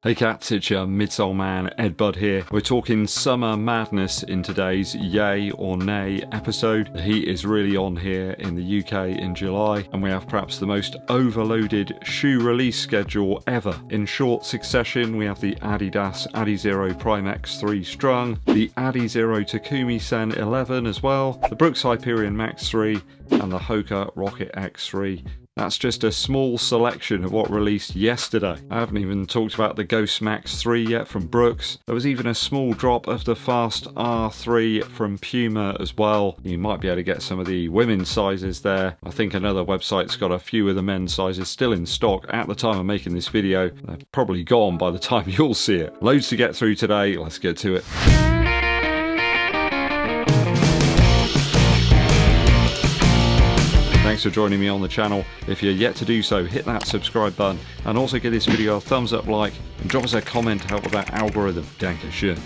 Hey cats, it's your midsole man EDDBUD here. We're talking summer madness in today's Yay or Nay episode. The heat is really on here in the UK in July, and we have perhaps the most overloaded shoe release schedule ever. In short succession, we have the Adidas ADIZERO PRIMEX 3 STRUNG, the ADIZERO TAKUMI Sen 11 as well, the Brooks Hyperion Max 3, and the Hoka Rocket X 3. That's just a small selection of what released yesterday. I haven't even talked about the Ghost Max 3 yet from Brooks. There was even a small drop of the Fast R3 from Puma as well. You might be able to get some of the women's sizes there. I think another website's got a few of the men's sizes still in stock at the time of making this video. They're probably gone by the time you'll see it. Loads to get through today. Let's get to it. Thanks for joining me on the channel. If you're yet to do so, hit that subscribe button and also give this video a thumbs up like and drop us a comment to help with that algorithm. Dankeschön.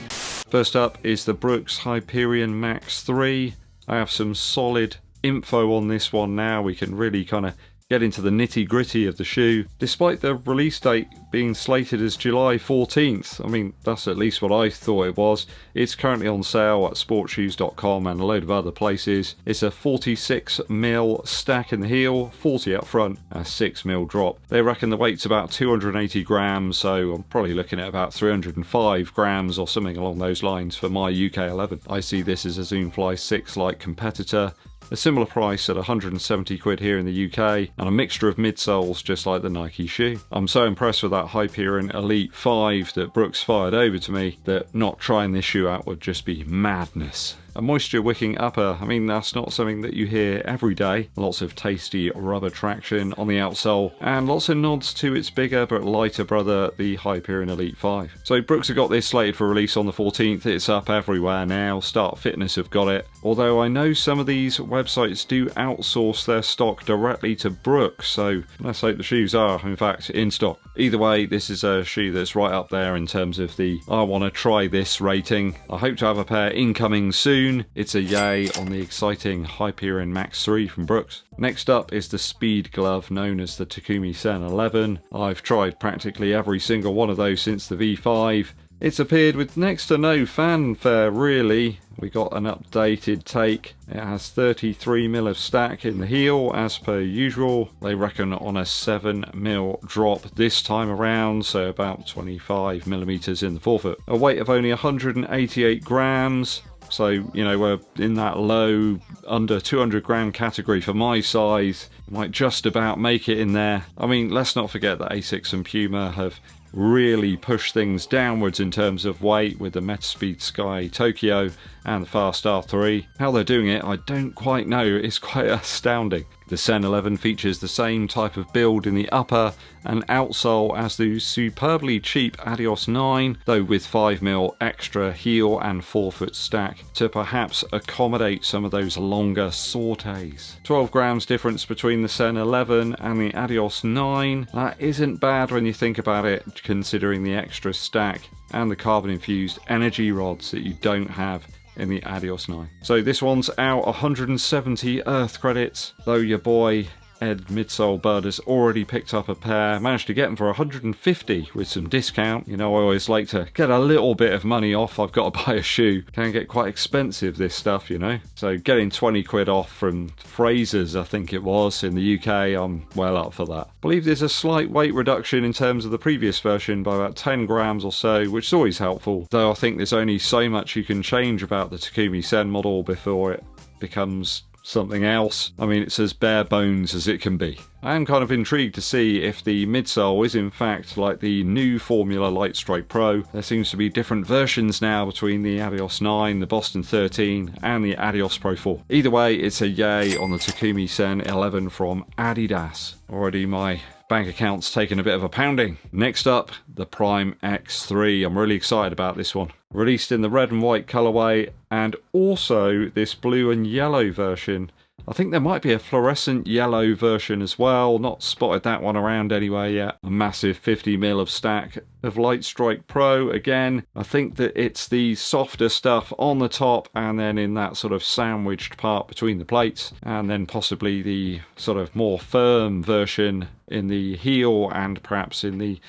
First up is the Brooks Hyperion Max 3. I have some solid info on this one now. We can really kind of get into the nitty gritty of the shoe. Despite the release date being slated as July 14th, I mean, that's at least what I thought it was. It's currently on sale at sportshoes.com and a load of other places. It's a 46mm stack in the heel, 40 up front, and a 6mm drop. They reckon the weight's about 280 grams, so I'm probably looking at about 305 grams or something along those lines for my UK 11. I see this as a Zoomfly 6-like competitor. A similar price at 170 quid here in the UK, and a mixture of midsoles just like the Nike shoe. I'm so impressed with that Hyperion Elite 5 that Brooks fired over to me that not trying this shoe out would just be madness. A moisture wicking upper, I mean, that's not something that you hear every day. Lots of tasty rubber traction on the outsole and lots of nods to its bigger but lighter brother, the Hyperion Elite 5. So Brooks have got this slated for release on the 14th. It's up everywhere now. Start Fitness have got it. Although I know some of these websites do outsource their stock directly to Brooks, so let's hope the shoes are in fact in stock. Either way, this is a shoe that's right up there in terms of the I want to try this rating. I hope to have a pair incoming soon. It's a yay on the exciting Hyperion Max 3 from Brooks. Next up is the speed glove known as the Takumi Sen 11. I've tried practically every single one of those since the V5. It's appeared with next to no fanfare really. We got an updated take. It has 33mm of stack in the heel as per usual. They reckon on a 7mm drop this time around, so about 25mm in the forefoot. A weight of only 188 grams. So, you know, we're in that low, under 200 gram category for my size. Might just about make it in there. I mean, let's not forget that Asics and Puma have really pushed things downwards in terms of weight with the Metaspeed Sky Tokyo and the Fast R3. How they're doing it, I don't quite know. It's quite astounding. The Sen 11 features the same type of build in the upper and outsole as the superbly cheap Adidas 9, though with 5mm extra heel and forefoot stack to perhaps accommodate some of those longer sorties. 12 grams difference between the Sen 11 and the Adidas 9. That isn't bad when you think about it, considering the extra stack and the carbon infused energy rods that you don't have in the Adidas 9. So this one's out 170 Earth credits, though your boy Ed Midsole Bud has already picked up a pair, managed to get them for 150 with some discount. You know, I always like to get a little bit of money off. I've got to buy a shoe. Can get quite expensive, this stuff, you know. So getting 20 quid off from Fraser's, I think it was, in the UK, I'm well up for that. I believe there's a slight weight reduction in terms of the previous version by about 10 grams or so, which is always helpful, though I think there's only so much you can change about the Takumi Sen model before it becomes something else. I mean, it's as bare bones as it can be. I am kind of intrigued to see if the midsole is in fact like the new Formula Lightstrike Pro. There seems to be different versions now between the Adidas 9, the Boston 13 and the Adidas Pro 4. Either way, it's a yay on the Takumi Sen 11 from Adidas. Already my bank account's taken a bit of a pounding. Next up, the Prime X3. I'm really excited about this one. Released in the red and white colourway and also this blue and yellow version. I think there might be a fluorescent yellow version as well. Not spotted that one around anyway yet. A massive 50mm of stack of Lightstrike Pro. Again, I think that it's the softer stuff on the top and then in that sort of sandwiched part between the plates, and then possibly the sort of more firm version in the heel and perhaps in the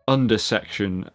under section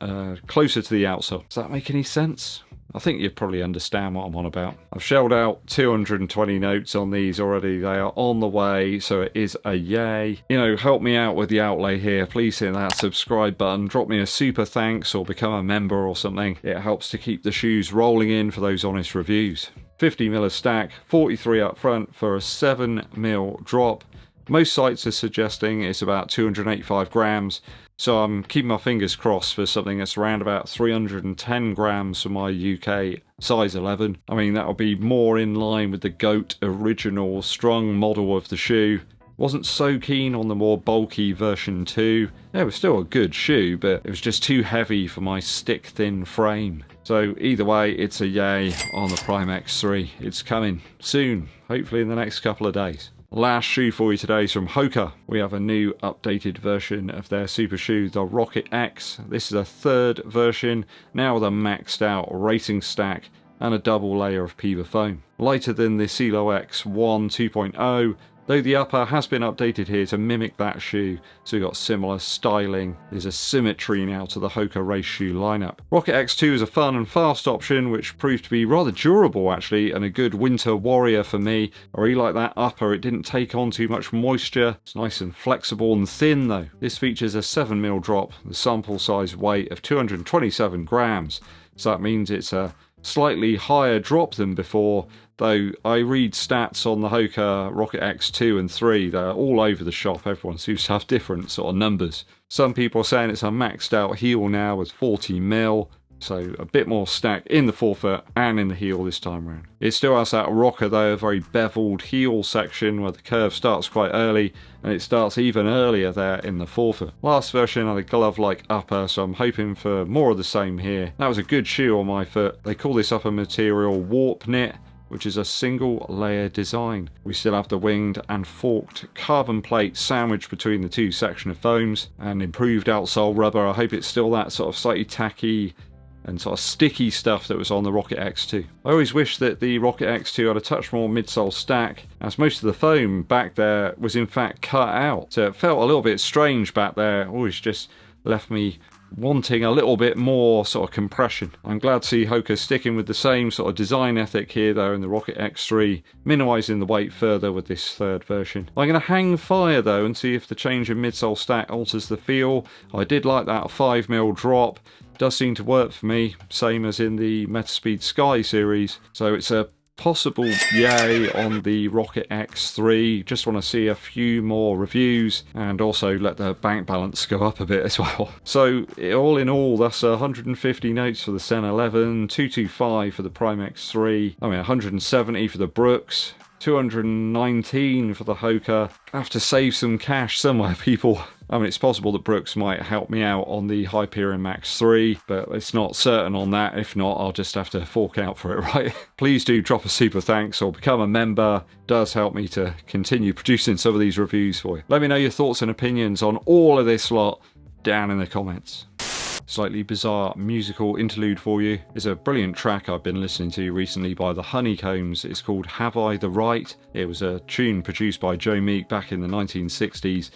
closer to the outsole. Does that make any sense? I think you probably understand what I'm on about. I've shelled out 220 notes on these already. They are on the way, so it is a yay. You know, help me out with the outlay here. Please hit that subscribe button. Drop me a super thanks or become a member or something. It helps to keep the shoes rolling in for those honest reviews. 50mm a stack, 43 up front for a 7mm drop. Most sites are suggesting it's about 285 grams. So I'm keeping my fingers crossed for something that's around about 310 grams for my UK size 11. I mean, that'll be more in line with the GOAT original STRUNG model of the shoe. Wasn't so keen on the more bulky version 2. It was still a good shoe, but it was just too heavy for my stick-thin frame. So either way, it's a yay on the Primex 3. It's coming soon, hopefully in the next couple of days. Last shoe for you today is from Hoka. We have a new updated version of their super shoe, the Rocket X. This is a third version, now with a maxed out racing stack and a double layer of PEVA foam. Lighter than the CeeLo X1 2.0, though the upper has been updated here to mimic that shoe, so we've got similar styling. There's a symmetry now to the Hoka race shoe lineup. Rocket X2 is a fun and fast option, which proved to be rather durable actually, and a good winter warrior for me. I really like that upper. It didn't take on too much moisture. It's nice and flexible and thin though. This features a 7mm drop, the sample size weight of 227 grams. So that means it's a slightly higher drop than before, though I read stats on the Hoka Rocket X2 and 3, they're all over the shop. Everyone seems to have different sort of numbers. Some people are saying it's a maxed out heel now with 40mm, so a bit more stack in the forefoot and in the heel this time around. It still has that rocker though, a very beveled heel section where the curve starts quite early, and it starts even earlier there in the forefoot. Last version had a glove-like upper, so I'm hoping for more of the same here. That was a good shoe on my foot. They call this upper material warp knit, which is a single layer design. We still have the winged and forked carbon plate sandwiched between the two section of foams, and improved outsole rubber. I hope it's still that sort of slightly tacky and sort of sticky stuff that was on the Rocket X2. I always wish that the Rocket X2 had a touch more midsole stack, as most of the foam back there was in fact cut out. So it felt a little bit strange back there. Always just left me wanting a little bit more sort of compression. I'm glad to see Hoka sticking with the same sort of design ethic here though in the Rocket X3, minimising the weight further with this third version. I'm going to hang fire though and see if the change in midsole stack alters the feel. I did like that 5mm drop. Does seem to work for me, same as in the Metaspeed Sky series. So it's a possible yay on the Rocket X3. Just want to see a few more reviews and also let the bank balance go up a bit as well. So all in all, that's 150 notes for the Sen 11, 225 for the Primex 3, I mean 170 for the Brooks, 219 for the Hoka. I have to save some cash somewhere, people. I mean, it's possible that Brooks might help me out on the Hyperion Max 3, but it's not certain on that. If not, I'll just have to fork out for it, right? Please do drop a super thanks or become a member. It does help me to continue producing some of these reviews for you. Let me know your thoughts and opinions on all of this lot down in the comments. Slightly bizarre musical interlude for you is a brilliant track I've been listening to recently by the Honeycombs. It's called Have I the Right? It was a tune produced by Joe Meek back in the 1960s.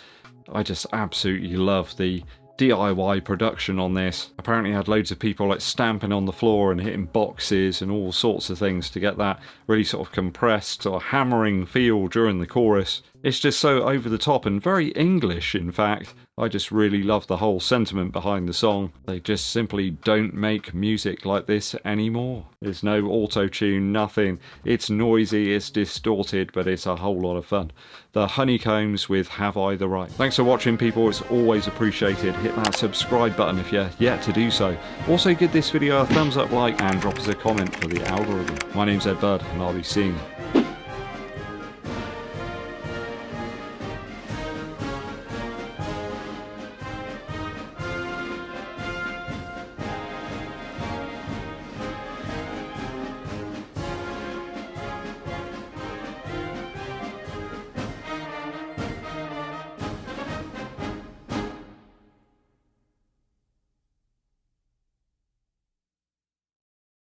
I just absolutely love the DIY production on this. Apparently had loads of people like stamping on the floor and hitting boxes and all sorts of things to get that really sort of compressed sort of hammering feel during the chorus. It's just so over the top and very English, in fact. I just really love the whole sentiment behind the song. They just simply don't make music like this anymore. There's no auto-tune, nothing. It's noisy, it's distorted, but it's a whole lot of fun. The Honeycombs with Have I the Right. Thanks for watching, people. It's always appreciated. Hit that subscribe button if you're yet to do so. Also give this video a thumbs up, like, and drop us a comment for the algorithm. My name's EDDBUD, and I'll be seeing you